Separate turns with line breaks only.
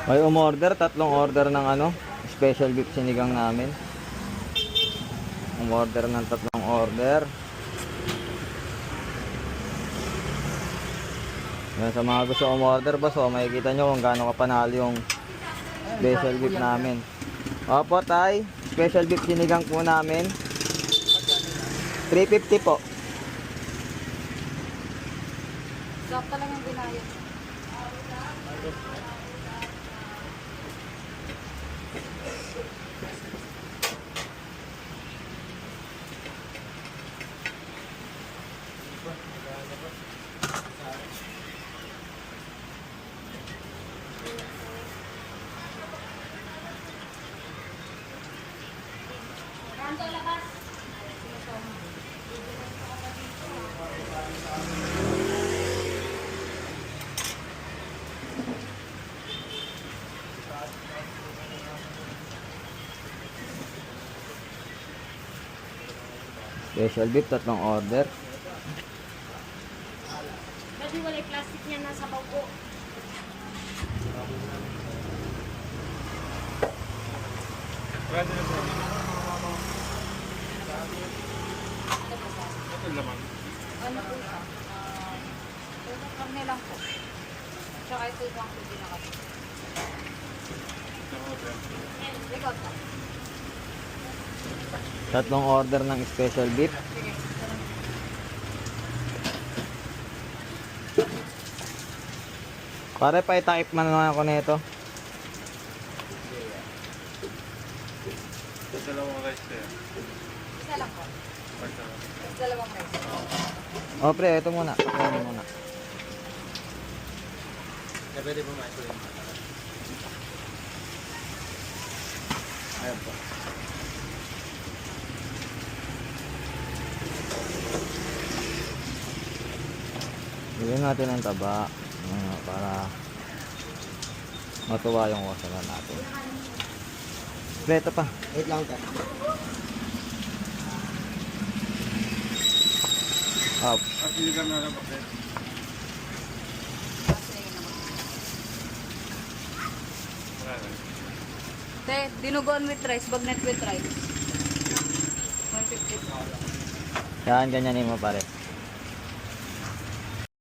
May umorder, tatlong order ng ano, special beef sinigang namin. Umorder ng tatlong order. Yan, sa mga gusto umorder ba, so makikita nyo kung gaano kapanalo yung special beef namin. Opo tay, special beef sinigang po namin. 350 po.
Sakto lang yung binayad. Kanto labas.
Special beef, tatlong order.
Kasi walay plastic niya nasa bawko.
Pwede na po. Ito laman.
Ano po siya? Ito karne lang po. Tsaka ito yung pang pwede na kasi. Likod po.
Tatlong order ng special beef.
Sige.
Pare, pa itakip man naman ako nito.
Dalawang rice kaya.
Isa lang po.
Basta lang.
Tapos dalawang rice.
O pre, ito muna. Ito muna.
Pwede po maso yung
Ayan po. Bigyan natin ng taba para matuwa yung wasalan natin. Pre, ito pa.
Wait lang ka.
Up.
At sinigang na lang bakit?
Kasi yun naman.
Wala na.
Te, dinuguan with rice, bagnet with rice. 150 po.
Yan, ganyan mo pare.